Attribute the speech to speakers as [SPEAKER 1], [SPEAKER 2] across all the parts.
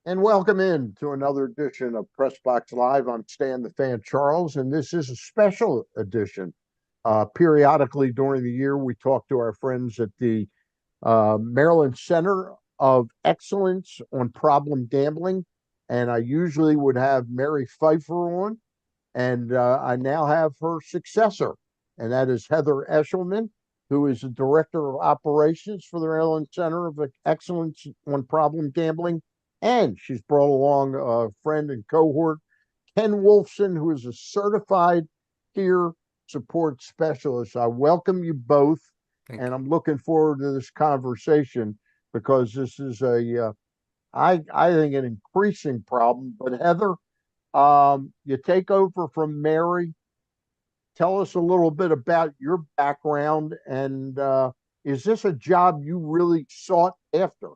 [SPEAKER 1] And welcome in to another edition of Press Box Live. I'm Stan the Fan Charles, and this is a special edition. Periodically during the year, we talk to our friends at the Maryland Center of Excellence on Problem Gambling. And I usually would have Mary Pfeiffer on, and I now have her successor, and that is Heather Eshleman, who is the Director of Operations for the Maryland Center of Excellence on Problem Gambling. And she's brought along a friend and cohort, Ken Wolfson, who is a certified peer support specialist. I welcome you both,
[SPEAKER 2] Thank
[SPEAKER 1] and
[SPEAKER 2] you.
[SPEAKER 1] I'm looking forward to this conversation because this is I think, an increasing problem. But Heather, you take over from Mary. Tell us a little bit about your background, and is this a job you really sought after?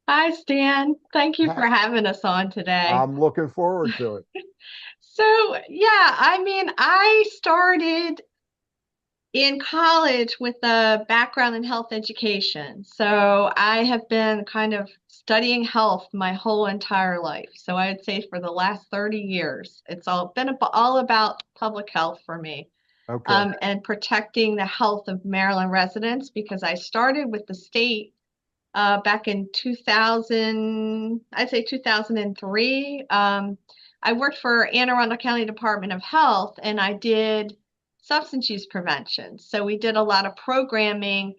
[SPEAKER 3] Hi, Stan. Thank you for having us on today.
[SPEAKER 1] I'm looking forward to it.
[SPEAKER 3] I started in college with a background in health education. So, I have been kind of studying health my whole entire life. So, I'd say for the last 30 years, it's all about public health for me.
[SPEAKER 1] Okay.
[SPEAKER 3] And protecting the health of Maryland residents because I started with the state back in 2000, I'd say 2003. I worked for Anne Arundel County Department of Health and I did substance use prevention. So we did a lot of programming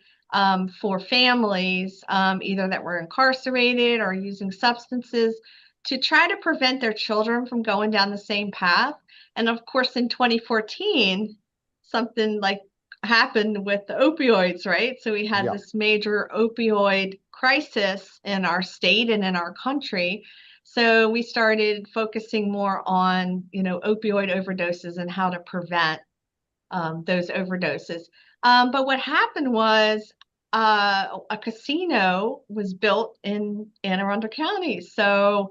[SPEAKER 3] for families, either that were incarcerated or using substances to try to prevent their children from going down the same path. And of course, in 2014, something like happened with the opioids, right? So we had
[SPEAKER 1] Yeah.
[SPEAKER 3] this major opioid crisis in our state and in our country. So we started focusing more on, opioid overdoses and how to prevent those overdoses. But what happened was a casino was built in Anne Arundel County. So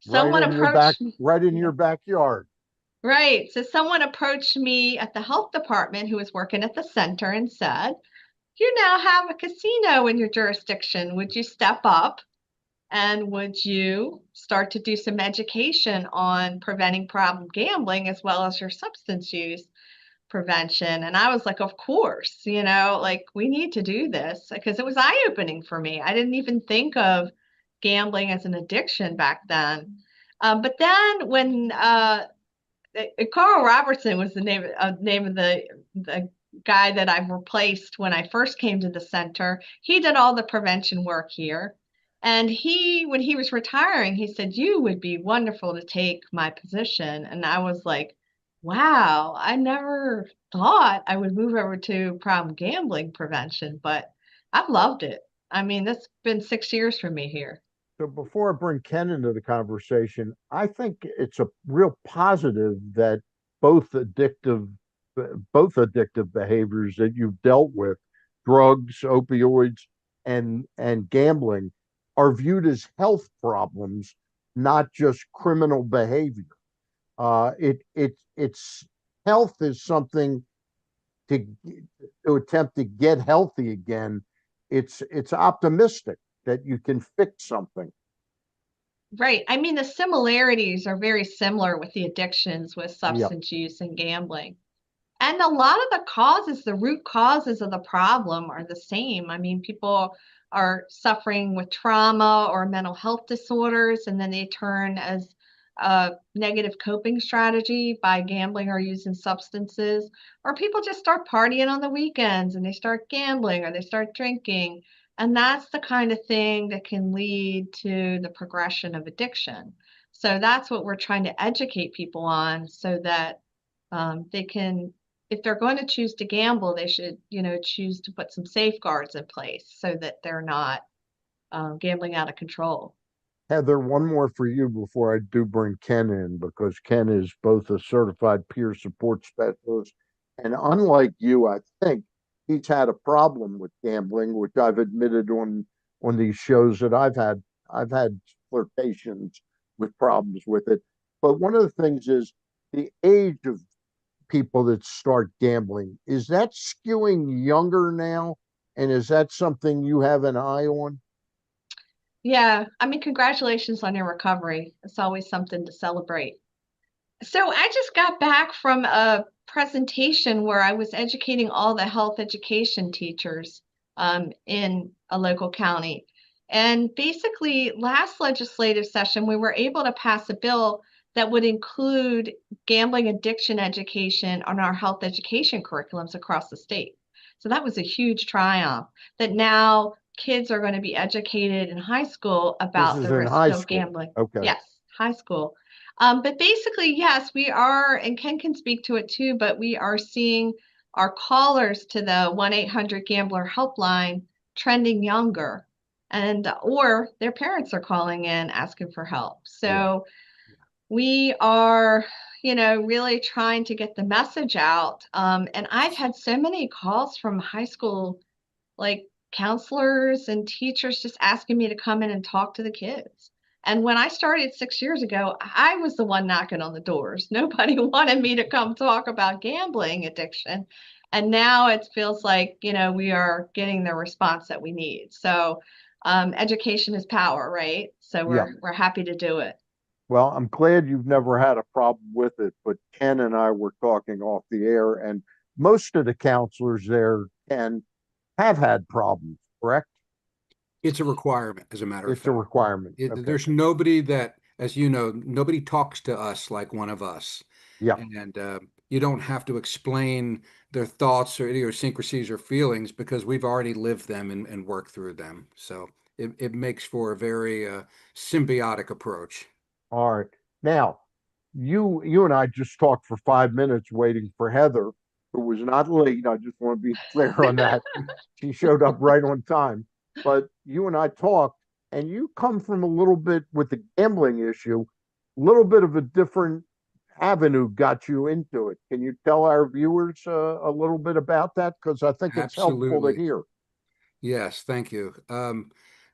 [SPEAKER 1] Right
[SPEAKER 3] someone
[SPEAKER 1] in your back,
[SPEAKER 3] approached me.
[SPEAKER 1] right in
[SPEAKER 3] Yeah.
[SPEAKER 1] your backyard.
[SPEAKER 3] Right. So someone approached me at the health department who was working at the center and said, "You now have a casino in your jurisdiction. Would you step up and would you start to do some education on preventing problem gambling as well as your substance use prevention?" And I was like, "Of course, like we need to do this," because it was eye-opening for me. I didn't even think of gambling as an addiction back then. But then when Carl Robertson was the name of the guy that I've replaced when I first came to the center. He did all the prevention work here. And when he was retiring, he said, "You would be wonderful to take my position." And I was like, wow, I never thought I would move over to problem gambling prevention, but I've loved it. I mean, that's been 6 years for me here.
[SPEAKER 1] So before I bring Ken into the conversation, I think it's a real positive that both addictive both addictive behaviors that you've dealt with, drugs, opioids, and gambling, are viewed as health problems, not just criminal behavior. It's health is something to attempt to get healthy again. It's optimistic that you can fix something.
[SPEAKER 3] Right. I mean, the similarities are very similar with the addictions with
[SPEAKER 1] Yeah.
[SPEAKER 3] substance use and gambling. And a lot of the causes, the root causes of the problem are the same. I mean, people are suffering with trauma or mental health disorders, and then they turn as a negative coping strategy by gambling or using substances. Or people just start partying on the weekends and they start gambling or they start drinking. And that's the kind of thing that can lead to the progression of addiction. So that's what we're trying to educate people on so that they can, if they're going to choose to gamble, they should, choose to put some safeguards in place so that they're not gambling out of control.
[SPEAKER 1] Heather, one more for you before I do bring Ken in, because Ken is both a certified peer support specialist, and unlike you, I think he's had a problem with gambling, which I've admitted on these shows that I've had. I've had flirtations with problems with it. But one of the things is the age of people that start gambling. Is that skewing younger now? And is that something you have an eye on?
[SPEAKER 3] Yeah. I mean, congratulations on your recovery. It's always something to celebrate. So I just got back from a presentation where I was educating all the health education teachers in a local county. And basically, last legislative session, we were able to pass a bill that would include gambling addiction education on our health education curriculums across the state. So that was a huge triumph that now kids are going to be educated in high school
[SPEAKER 1] This
[SPEAKER 3] about
[SPEAKER 1] is
[SPEAKER 3] the
[SPEAKER 1] in
[SPEAKER 3] risks
[SPEAKER 1] high
[SPEAKER 3] of
[SPEAKER 1] school.
[SPEAKER 3] gambling.
[SPEAKER 1] Okay.
[SPEAKER 3] Yes, high school. But basically, yes, we are, and Ken can speak to it too, but we are seeing our callers to the 1-800 Gambler helpline trending younger, and or their parents are calling in asking for help.
[SPEAKER 1] Yeah.
[SPEAKER 3] So we are, really trying to get the message out. And I've had so many calls from high school like counselors and teachers just asking me to come in and talk to the kids. And when I started 6 years ago, I was the one knocking on the doors. Nobody wanted me to come talk about gambling addiction. And now it feels like, we are getting the response that we need. So education is power, right? So
[SPEAKER 1] Yeah.
[SPEAKER 3] we're happy to do it.
[SPEAKER 1] Well, I'm glad you've never had a problem with it, but Ken and I were talking off the air, and most of the counselors there, Ken, have had problems, correct?
[SPEAKER 2] It's a requirement, as a matter of
[SPEAKER 1] It's a
[SPEAKER 2] fact.
[SPEAKER 1] requirement. Okay.
[SPEAKER 2] There's nobody that, as you know, nobody talks to us like one of us.
[SPEAKER 1] Yeah.
[SPEAKER 2] And you don't have to explain their thoughts or idiosyncrasies or feelings because we've already lived them and worked through them. So it makes for a very symbiotic approach.
[SPEAKER 1] All right. Now, you and I just talked for 5 minutes waiting for Heather, who was not late. I just want to be clear on that. She showed up right on time. But you and I talked, and you come from a little bit with the gambling issue, a little bit of a different avenue got you into it. Can you tell our viewers a little bit about that? Because I think it's helpful to
[SPEAKER 2] Absolutely.
[SPEAKER 1] hear.
[SPEAKER 2] Yes, thank you.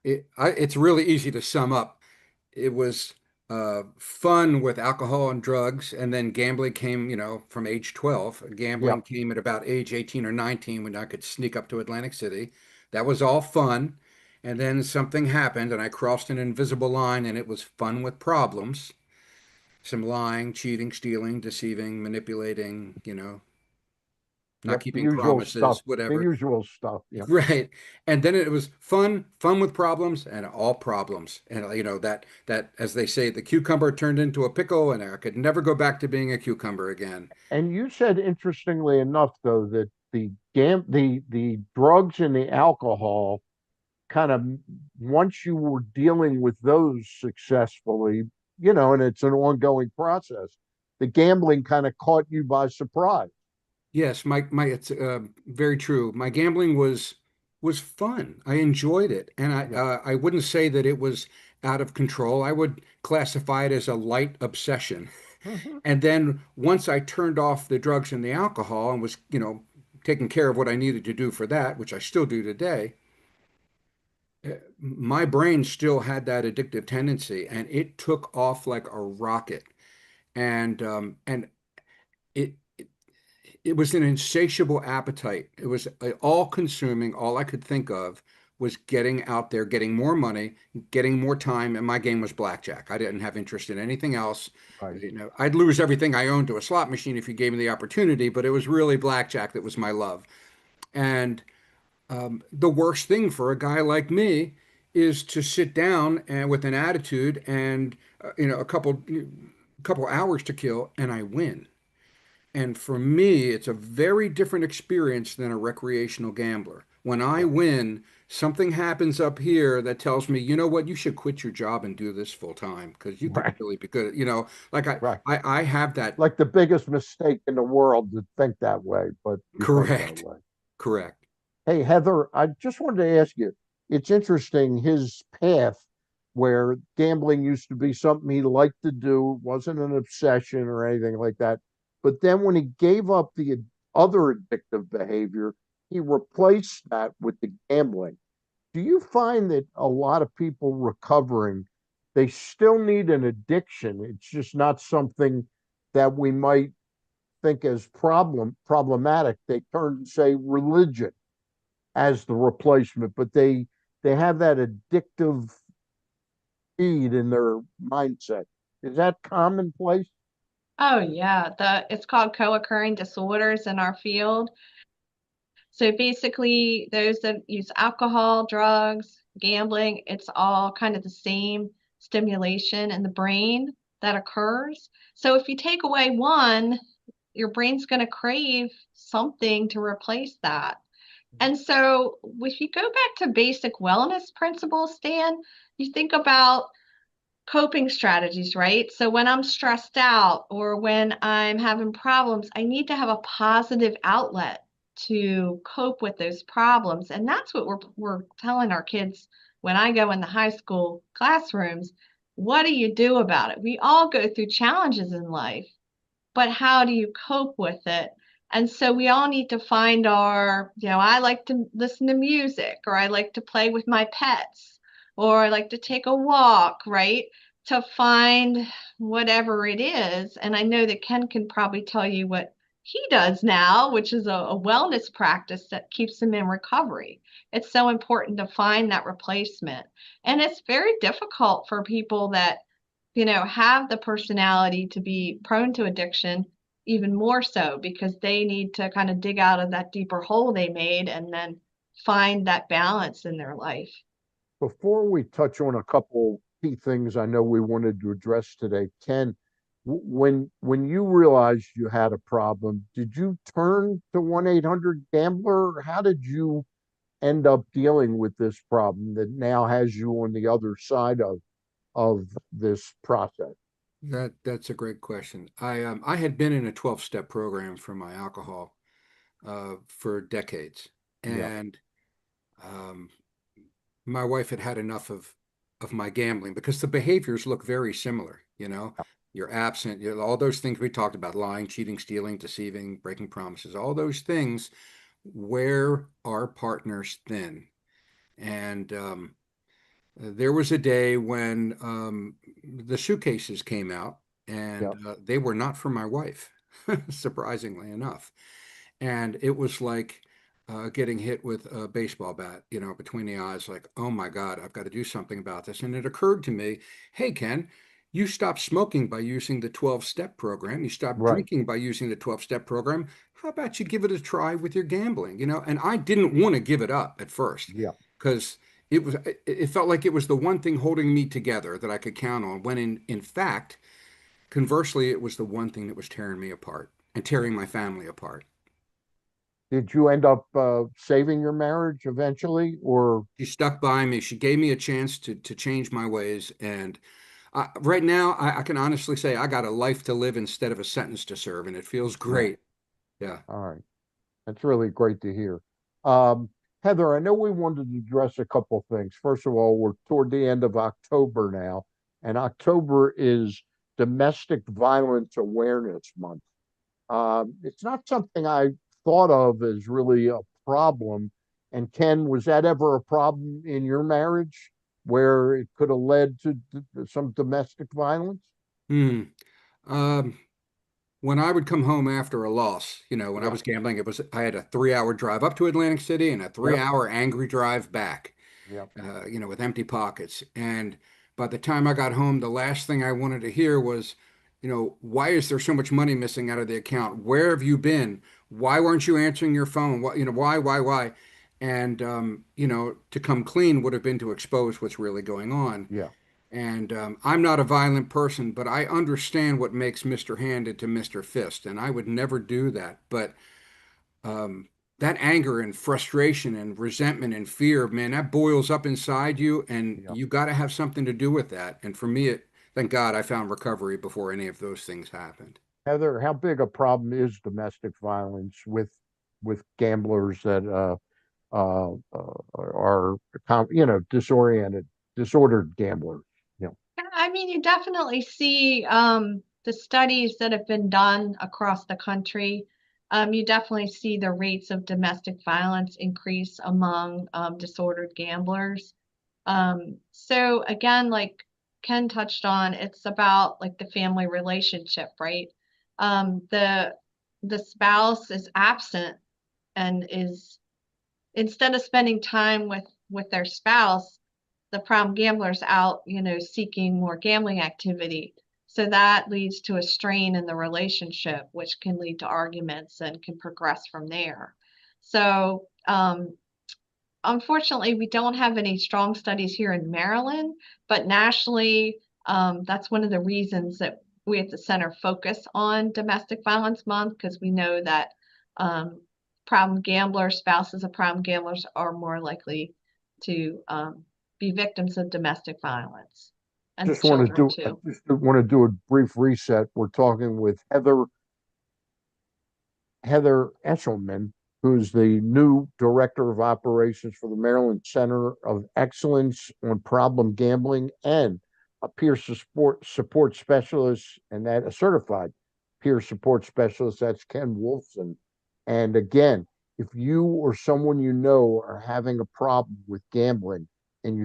[SPEAKER 2] It's really easy to sum up. It was fun with alcohol and drugs, and then gambling came, from age 12.
[SPEAKER 1] Yeah.
[SPEAKER 2] Gambling came at about age 18 or 19 when I could sneak up to Atlantic City. That was all fun. And then something happened, and I crossed an invisible line, and it was fun with problems. Some lying, cheating, stealing, deceiving, manipulating, not
[SPEAKER 1] Yep. The
[SPEAKER 2] keeping
[SPEAKER 1] usual stuff.
[SPEAKER 2] promises,
[SPEAKER 1] The
[SPEAKER 2] whatever.
[SPEAKER 1] usual stuff. Yeah.
[SPEAKER 2] Right. And then it was fun with problems and all problems. And that as they say, the cucumber turned into a pickle and I could never go back to being a cucumber again.
[SPEAKER 1] And you said, interestingly enough, though, that the drugs and the alcohol kind of, once you were dealing with those successfully, and it's an ongoing process, the gambling kind of caught you by surprise.
[SPEAKER 2] Yes, my it's very true. My gambling was fun. I enjoyed it. And
[SPEAKER 1] Yeah.
[SPEAKER 2] I wouldn't say that it was out of control. I would classify it as a light obsession.
[SPEAKER 1] Mhm.
[SPEAKER 2] And then once I turned off the drugs and the alcohol and was, taking care of what I needed to do for that, which I still do today, my brain still had that addictive tendency and it took off like a rocket. And it, it it was an insatiable appetite. It was all consuming. All I could think of was getting out there, getting more money, getting more time. And my game was blackjack. I didn't have interest in anything else.
[SPEAKER 1] Right.
[SPEAKER 2] I'd lose everything I owned to a slot machine if you gave me the opportunity, but it was really blackjack that was my love. And the worst thing for a guy like me is to sit down and with an attitude and a couple hours to kill and I win. And for me, it's a very different experience than a recreational gambler. When I
[SPEAKER 1] Right.
[SPEAKER 2] win, something happens up here that tells me, you know what, you should quit your job and do this full time because you could
[SPEAKER 1] Right.
[SPEAKER 2] really be good. Like I,
[SPEAKER 1] Right.
[SPEAKER 2] I, I have that.
[SPEAKER 1] Like the biggest mistake in the world to think that way, but you think that
[SPEAKER 2] Correct.
[SPEAKER 1] way.
[SPEAKER 2] Correct.
[SPEAKER 1] Hey, Heather, I just wanted to ask you, it's interesting his path where gambling used to be something he liked to do, wasn't an obsession or anything like that. But then when he gave up the other addictive behavior, he replaced that with the gambling. Do you find that a lot of people recovering, they still need an addiction? It's just not something that we might think as problematic. They turn to, say, religion as the replacement, but they have that addictive speed in their mindset. Is that commonplace?
[SPEAKER 3] Oh yeah, it's called co-occurring disorders in our field. So basically, those that use alcohol, drugs, gambling, it's all kind of the same stimulation in the brain that occurs. So if you take away one, your brain's going to crave something to replace that. And so if you go back to basic wellness principles, Stan, you think about coping strategies, right? So when I'm stressed out or when I'm having problems, I need to have a positive outlet to cope with those problems. And that's what we're telling our kids when I go in the high school classrooms. What do you do about it? We all go through challenges in life, but how do you cope with it? And so we all need to find I like to listen to music, or I like to play with my pets, or I like to take a walk, right? To find whatever it is. And I know that Ken can probably tell you what he does now, which is a wellness practice that keeps him in recovery. It's so important to find that replacement. And it's very difficult for people that have the personality to be prone to addiction, even more so because they need to kind of dig out of that deeper hole they made and then find that balance in their life.
[SPEAKER 1] Before we touch on a couple key things I know we wanted to address today, Ken, when you realized you had a problem, did you turn to 1-800-GAMBLER? How did you end up dealing with this problem that now has you on the other side of this process?
[SPEAKER 2] That's a great question. I had been in a 12-step program for my alcohol for decades,
[SPEAKER 1] Yeah,
[SPEAKER 2] and um, my wife had had enough of my gambling because the behaviors look very similar. You're absent, all those things we talked about: lying, cheating, stealing, deceiving, breaking promises, all those things wear our partners thin. And there was a day when the suitcases came out,
[SPEAKER 1] yeah,
[SPEAKER 2] and they were not for my wife, surprisingly enough. And it was like getting hit with a baseball bat, between the eyes, like, oh my God, I've got to do something about this. And it occurred to me, hey, Ken, you stopped smoking by using the 12-step program. You stopped
[SPEAKER 1] right.
[SPEAKER 2] drinking by using the 12-step program. How about you give it a try with your gambling? And I didn't want to give it up at first
[SPEAKER 1] Yeah.
[SPEAKER 2] because it felt like it was the one thing holding me together that I could count on, when in fact, conversely, it was the one thing that was tearing me apart and tearing my family apart.
[SPEAKER 1] Did you end up saving your marriage eventually, or
[SPEAKER 2] She stuck by me. She gave me a chance to change my ways. And right now, I can honestly say I got a life to live instead of a sentence to serve, and it feels
[SPEAKER 1] yeah?
[SPEAKER 2] great. Yeah.
[SPEAKER 1] All right. That's really great to hear. Um, Heather, I know we wanted to address a couple things. First of all, we're toward the end of October now, and October is Domestic Violence Awareness Month. It's not something I thought of as really a problem. And Ken, was that ever a problem in your marriage where it could have led to some domestic violence?
[SPEAKER 2] Hmm. Um, when I would come home after a loss, when I
[SPEAKER 1] Yeah.
[SPEAKER 2] was gambling, I had a 3-hour drive up to Atlantic City and a
[SPEAKER 1] Yep.
[SPEAKER 2] 3-hour angry drive back.
[SPEAKER 1] Yep.
[SPEAKER 2] With empty pockets. And by the time I got home, the last thing I wanted to hear was, why is there so much money missing out of the account? Where have you been? Why weren't you answering your phone? What, why? And, to come clean would have been to expose what's really going on.
[SPEAKER 1] Yeah.
[SPEAKER 2] And I'm not a violent person, but I understand what makes Mr. Hand into Mr. Fist, and I would never do that. But um, that anger and frustration and resentment and fear, man, that boils up inside you, and
[SPEAKER 1] Yeah.
[SPEAKER 2] you got to have something to do with that. And for me, thank God I found recovery before any of those things happened.
[SPEAKER 1] Heather, how big a problem is domestic violence with gamblers that are disoriented, disordered gamblers? You know,
[SPEAKER 3] I mean, you definitely see the studies that have been done across the country. You definitely see the rates of domestic violence increase among disordered gamblers. So again, like Ken touched on, it's about like the family relationship, right? The spouse is absent and is instead of spending time with their spouse, the problem gamblers out, seeking more gambling activity. So that leads to a strain in the relationship, which can lead to arguments and can progress from there. So, unfortunately, we don't have any strong studies here in Maryland, but nationally, that's one of the reasons that we at the center focus on Domestic Violence Month, because we know that problem gamblers, spouses of problem gamblers, are more likely to be victims of domestic violence, and
[SPEAKER 1] Just want to
[SPEAKER 3] children
[SPEAKER 1] do, I
[SPEAKER 3] too.
[SPEAKER 1] just want to do a brief reset. We're talking with Heather Eshleman, who's the new Director of Operations for the Maryland Center of Excellence on Problem Gambling, and a peer support specialist, and that a certified peer support specialist. That's Ken Wolfson. And again, if you or someone you know are having a problem with gambling, and if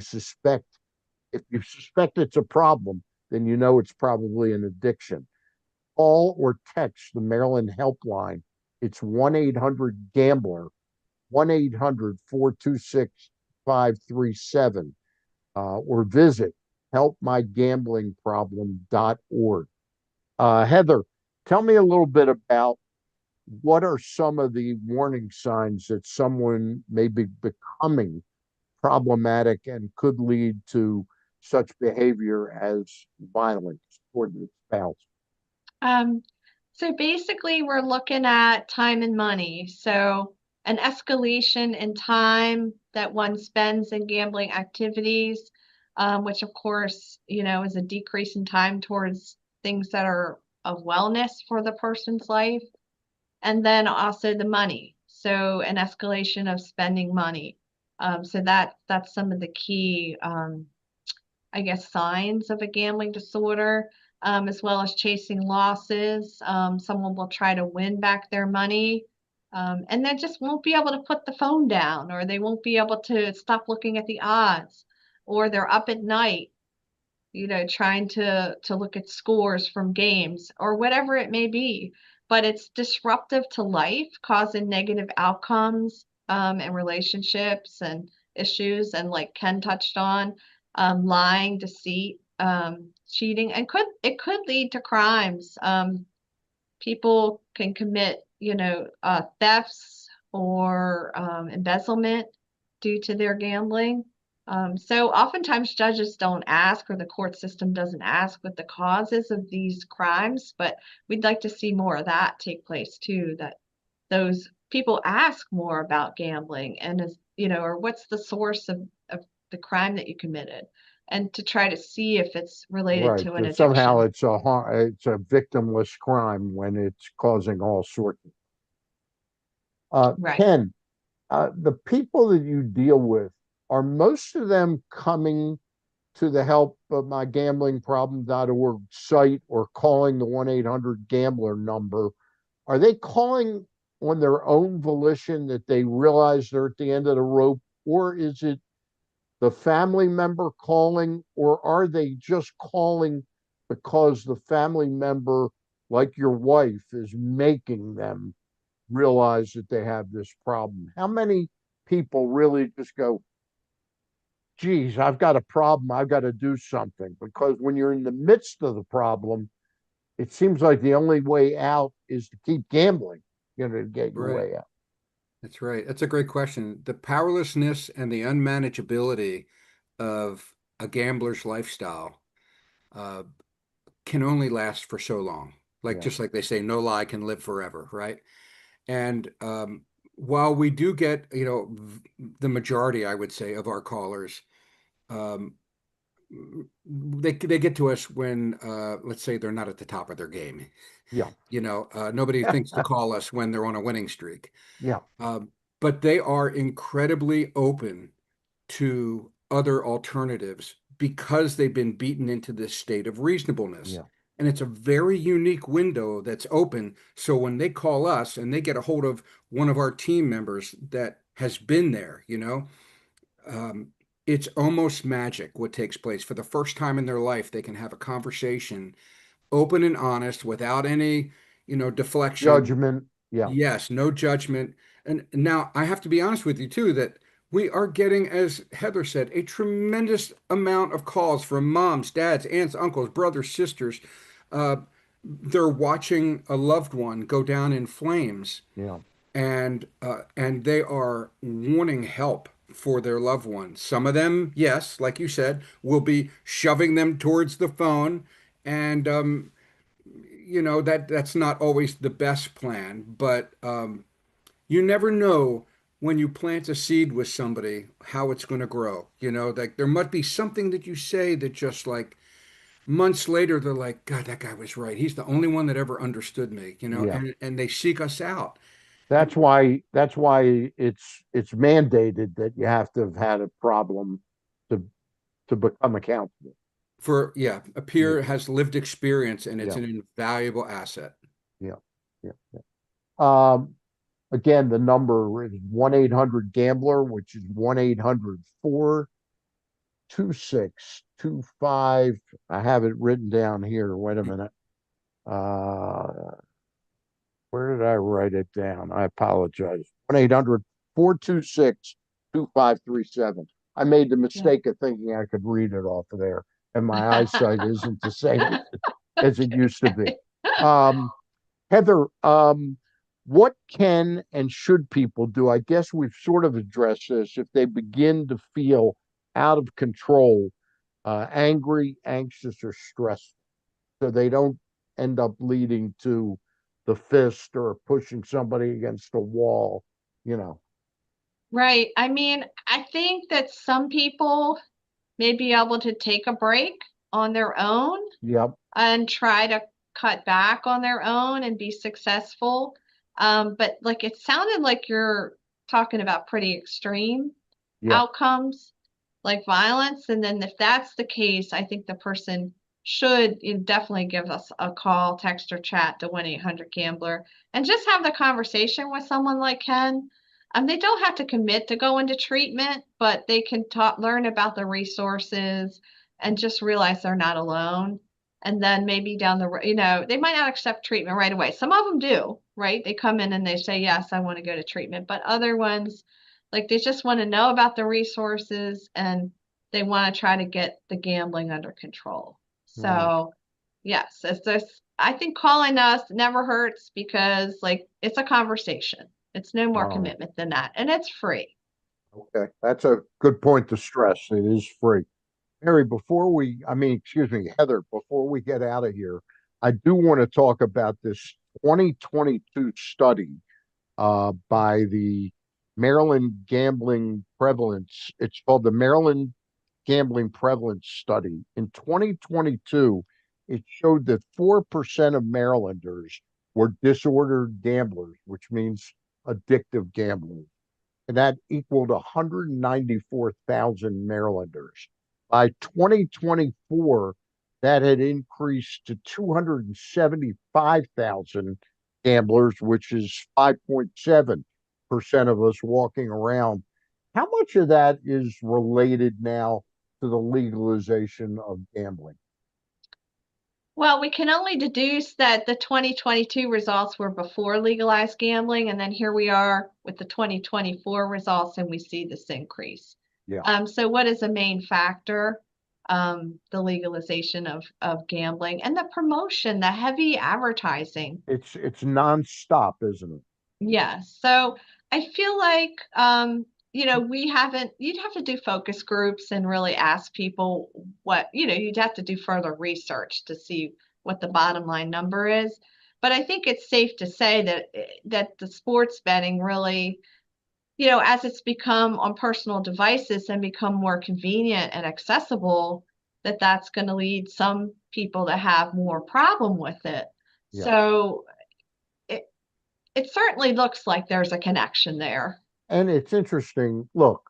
[SPEAKER 1] you suspect it's a problem, then you know it's probably an addiction. Call or text the Maryland helpline. It's 1-800-GAMBLER, 1-800-426-537, or visit helpmygamblingproblem.org. Heather, tell me a little bit about what are some of the warning signs that someone may be becoming problematic and could lead to such behavior as violence toward the spouse.
[SPEAKER 3] Um, so basically, we're looking at time and money. So an escalation in time that one spends in gambling activities, which of course, is a decrease in time towards things that are of wellness for the person's life. And then also the money. So an escalation of spending money. So that's some of the key, I guess, signs of a gambling disorder, as well as chasing losses. Someone will try to win back their money, and they just won't be able to put the phone down, or they won't be able to stop looking at the odds, or they're up at night, trying to look at scores from games or whatever it may be. But it's disruptive to life, causing negative outcomes, and relationships and issues. And like Ken touched on, lying, deceit, cheating, and it could lead to crimes. People can commit, thefts or embezzlement due to their gambling. So oftentimes judges don't ask, or the court system doesn't ask what the causes of these crimes, but we'd like to see more of that take place too, that those people ask more about gambling and or what's the source of the crime that you committed, and to try to see if it's related
[SPEAKER 1] Right.
[SPEAKER 3] to an
[SPEAKER 1] Somehow
[SPEAKER 3] addiction.
[SPEAKER 1] it's a victimless crime when it's causing all sorts of.
[SPEAKER 3] Right.
[SPEAKER 1] Ken, the people that you deal with, are most of them coming to the help of mygamblingproblem.org site or calling the 1-800-GAMBLER number? Are they calling on their own volition that they realize they're at the end of the rope, or is it the family member calling, or are they just calling because the family member, like your wife, is making them realize that they have this problem? How many people really just go, geez, I've got a problem, I've got to do something? Because when you're in the midst of the problem, it seems like the only way out is to keep gambling, to get your
[SPEAKER 2] Right.
[SPEAKER 1] way out.
[SPEAKER 2] That's right. That's a great question. The powerlessness and the unmanageability of a gambler's lifestyle uh, can only last for so long. Like
[SPEAKER 1] Yeah.
[SPEAKER 2] just like they say, no lie can live forever, right? And while we do get, the majority, I would say, of our callers, um, they get to us when, let's say, they're not at the top of their game.
[SPEAKER 1] Yeah.
[SPEAKER 2] Nobody thinks to call us when they're on a winning streak.
[SPEAKER 1] Yeah.
[SPEAKER 2] Um, but they are incredibly open to other alternatives because they've been beaten into this state of reasonableness.
[SPEAKER 1] Yeah.
[SPEAKER 2] And it's a very unique window that's open. So when they call us and they get a hold of one of our team members that has been there, um, it's almost magic what takes place. For the first time in their life, they can have a conversation, open and honest, without any, deflection.
[SPEAKER 1] Judgment. Yeah.
[SPEAKER 2] Yes, no judgment. And now I have to be honest with you too, that We are getting, as Heather said, a tremendous amount of calls from moms, dads, aunts, uncles, brothers, sisters. Uh, they're watching a loved one go down in flames,
[SPEAKER 1] Yeah.
[SPEAKER 2] and they are wanting help for their loved ones. Some of them, yes, like you said, will be shoving them towards the phone, and that's not always the best plan, but you never know when you plant a seed with somebody how it's going to grow. Like there might be something that you say that just like months later they're like, God, that guy was right. He's the only one that ever understood me,
[SPEAKER 1] Yeah.
[SPEAKER 2] and they seek us out. And
[SPEAKER 1] That's why it's mandated that you have to have had a problem to become accountable.
[SPEAKER 2] yeah, a
[SPEAKER 1] Yeah.
[SPEAKER 2] peer has lived experience and it's
[SPEAKER 1] Yeah.
[SPEAKER 2] an invaluable asset.
[SPEAKER 1] Yeah. Yeah. Um, Again, the number is 1-800-GAMBLER, which is 1-800-426-25. I have it written down here. Wait a minute. Uh, where did I write it down? I apologize. 1-800-426-2537. I made the
[SPEAKER 3] Yeah.
[SPEAKER 1] mistake of thinking I could read it off of there, and my eyesight isn't the same as it used to be. Um, Heather, what can and should people do? I guess we've sort of addressed this. If they begin to feel out of control, angry, anxious, or stressed, so they don't end up leading to the fist or pushing somebody against a wall, you know.
[SPEAKER 3] Right. I mean, I think that some people may be able to take a break on their own
[SPEAKER 1] Yep,
[SPEAKER 3] and try to cut back on their own and be successful. But like it sounded like you're talking about pretty extreme
[SPEAKER 1] yep,
[SPEAKER 3] outcomes like violence. And then if that's the case, I think the person should definitely give us a call, text, or chat to 1-800-GAMBLER and just have the conversation with someone like Ken. They don't have to commit to go into treatment, but they can learn about the resources and just realize they're not alone. And then maybe down the road, they might not accept treatment right away. Some of them do, right? They come in and they say, yes, I want to go to treatment. But other ones, like they just want to know about the resources and they want to try to get the gambling under control.
[SPEAKER 1] right.
[SPEAKER 3] So, yes, it's this. I think calling us never hurts because, like, it's a conversation. It's no more
[SPEAKER 1] Oh,
[SPEAKER 3] commitment than that, and it's free.
[SPEAKER 1] okay. That's a good point to stress. It is free. Mary, excuse me, Heather, before we get out of here, I do want to talk about this 2022 study by the Maryland Gambling Prevalence. It's called the Maryland Gambling Prevalence Study. In 2022, it showed that 4% of Marylanders were disordered gamblers, which means addictive gamblers, and that equaled 194,000 Marylanders. By 2024, that had increased to 275,000 gamblers, which is 5.7% of us walking around. How much of that is related now to the legalization of gambling?
[SPEAKER 3] Well, we can only deduce that the 2022 results were before legalized gambling, and then here we are with the 2024 results, and we see this increase.
[SPEAKER 1] Yeah,
[SPEAKER 3] So what is the main factor? The legalization of gambling and the promotion, the heavy advertising.
[SPEAKER 1] it's nonstop, isn't it?
[SPEAKER 3] Yes. So I feel like, we haven't, you'd have to do focus groups and really ask people what, you'd have to do further research to see what the bottom line number is. But I think it's safe to say that the sports betting really, as it's become on personal devices and become more convenient and accessible, that's going to lead some people to have more problem with it.
[SPEAKER 1] Yeah.
[SPEAKER 3] So it, it certainly looks like there's a connection there.
[SPEAKER 1] And it's interesting. Look,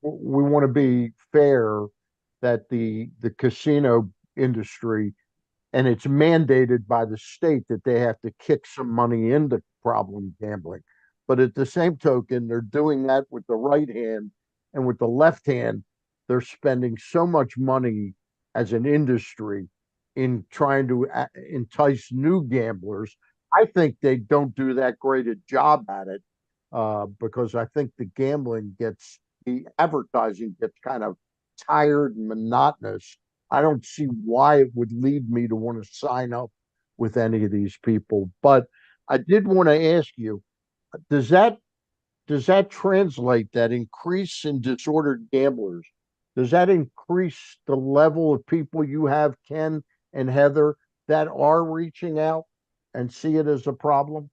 [SPEAKER 1] we want to be fair that the casino industry, and it's mandated by the state that they have to kick some money into problem gambling. But at the same token, they're doing that with the right hand, and with the left hand, they're spending so much money as an industry in trying to entice new gamblers. I think they don't do that great a job at it because I think the gambling gets the advertising gets kind of tired and monotonous, I don't see why it would lead me to want to sign up with any of these people. But I did want to ask you, does that does that translate, that increase in disordered gamblers? Does that increase the level of people you have, Ken and Heather, that are reaching out and see it as a problem?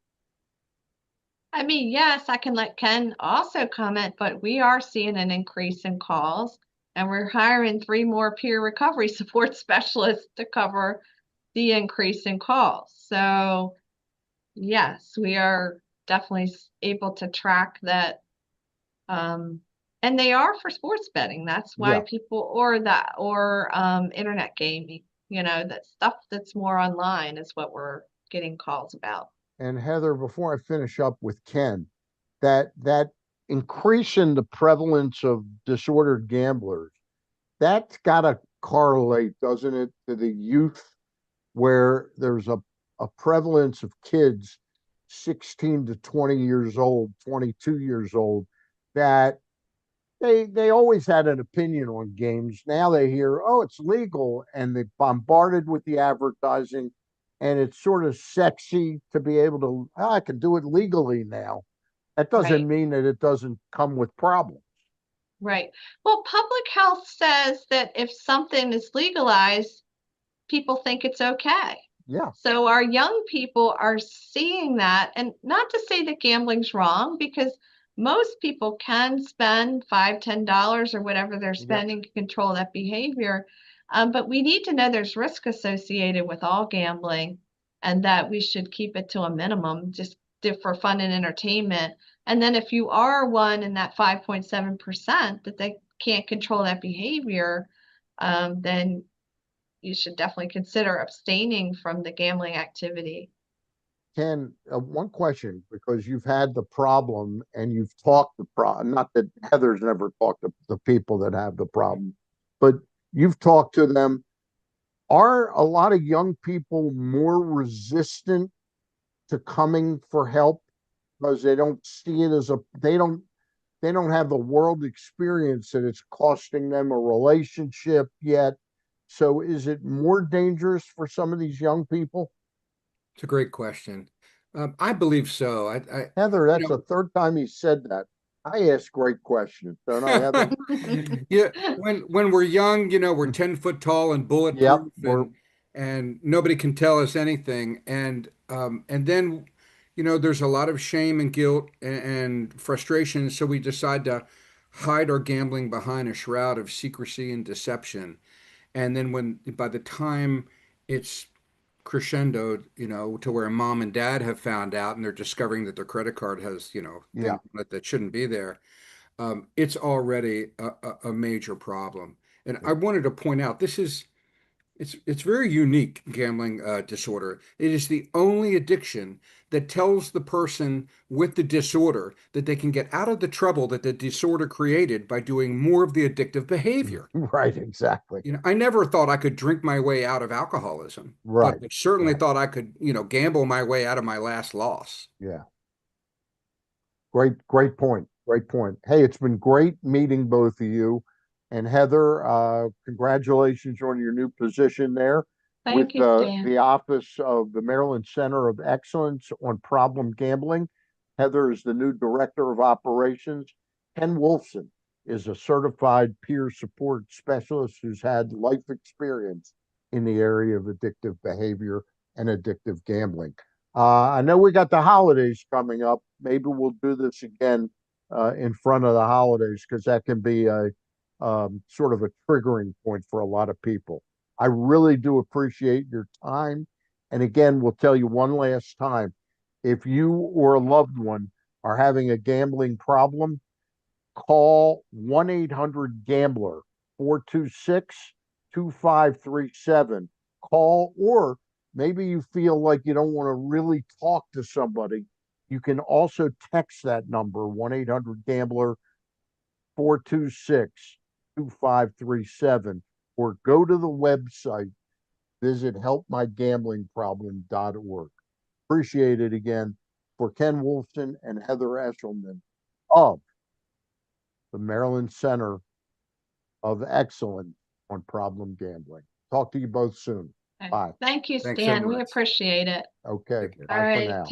[SPEAKER 3] I mean, yes, I can let Ken also comment, but we are seeing an increase in calls, and we're hiring 3 more peer recovery support specialists to cover the increase in calls. So, yes, we are definitely able to track that. Um, and they are for sports betting. That's why
[SPEAKER 1] Yeah.
[SPEAKER 3] people, or internet gaming, that stuff that's more online is what we're getting calls about.
[SPEAKER 1] And Heather, before I finish up with Ken, that increase in the prevalence of disordered gamblers, that's got to correlate, doesn't it, to the youth, where there's a prevalence of kids 16 to 20 years old, 22 years old, that they always had an opinion on games. Now they hear, oh, it's legal, and they're bombarded with the advertising, and it's sort of sexy to be able to, "Oh, I can do it legally now." That doesn't
[SPEAKER 3] Right.
[SPEAKER 1] mean that it doesn't come with problems.
[SPEAKER 3] Right. Well, public health says that if something is legalized, people think it's okay.
[SPEAKER 1] Yeah,
[SPEAKER 3] So our young people are seeing that, and not to say that gambling's wrong, because most people can spend $5, $10 or whatever they're
[SPEAKER 1] yeah,
[SPEAKER 3] spending to control that behavior. But we need to know there's risk associated with all gambling, and that we should keep it to a minimum, just for fun and entertainment. And then if you are one in that 5.7% that they can't control that behavior, then you should definitely consider abstaining from the gambling activity.
[SPEAKER 1] Ken, one question, because you've had the problem and you've talked the problem. Not that Heather's never talked to the people that have the problem, but you've talked to them. Are a lot of young people more resistant to coming for help because they don't see it as a they don't have the world experience that it's costing them a relationship yet? So is it more dangerous for some of these young people?
[SPEAKER 2] It's a great question. I believe so.
[SPEAKER 1] Heather,
[SPEAKER 2] You
[SPEAKER 1] that's the
[SPEAKER 2] know,
[SPEAKER 1] third time he said that. I ask great questions, don't I, Heather?
[SPEAKER 2] yeah, when we're young, we're 10 foot tall and
[SPEAKER 1] Yep,
[SPEAKER 2] bulletproof,
[SPEAKER 1] we're
[SPEAKER 2] and nobody can tell us anything. And then, there's a lot of shame and guilt and frustration, so we decide to hide our gambling behind a shroud of secrecy and deception. And then by the time it's crescendoed, to where mom and dad have found out and they're discovering that their credit card has,
[SPEAKER 1] yeah,
[SPEAKER 2] things that shouldn't be there, it's already a major problem. And
[SPEAKER 1] yeah.
[SPEAKER 2] I wanted to point out it's very unique gambling disorder. It is the only addiction that tells the person with the disorder that they can get out of the trouble that the disorder created by doing more of the addictive behavior.
[SPEAKER 1] Right, exactly.
[SPEAKER 2] I never thought I could drink my way out of alcoholism, but
[SPEAKER 1] Right,
[SPEAKER 2] I certainly
[SPEAKER 1] right.
[SPEAKER 2] thought I could, gamble my way out of my last loss.
[SPEAKER 1] Yeah. Great point. Great point. Hey, it's been great meeting both of you. And Heather, congratulations on your new position there with
[SPEAKER 3] Thank you,
[SPEAKER 1] the
[SPEAKER 3] Stan.
[SPEAKER 1] Office of the Maryland Center of Excellence on Problem Gambling. Heather is the new Director of Operations. Ken Wolfson is a certified peer support specialist who's had life experience in the area of addictive behavior and addictive gambling. I know we got the holidays coming up. Maybe we'll do this again in front of the holidays, because that can be a sort of a triggering point for a lot of people. I really do appreciate your time. And again, we'll tell you one last time, if you or a loved one are having a gambling problem, call 1-800-GAMBLER, 426-2537. Call, or maybe you feel like you don't want to really talk to somebody. You can also text that number, 1-800-GAMBLER, 426-2537, or go to the website, visit helpmygamblingproblem.org. Appreciate it again. For Ken Wolfson and Heather Eshleman of the Maryland Center of Excellence on Problem Gambling. Talk to you both soon. Bye.
[SPEAKER 3] Thank you,
[SPEAKER 2] Thanks so
[SPEAKER 3] Stan. We
[SPEAKER 2] much.
[SPEAKER 3] appreciate it.
[SPEAKER 1] Okay,
[SPEAKER 2] Take care.
[SPEAKER 1] bye
[SPEAKER 3] All
[SPEAKER 1] for
[SPEAKER 3] right.
[SPEAKER 1] now.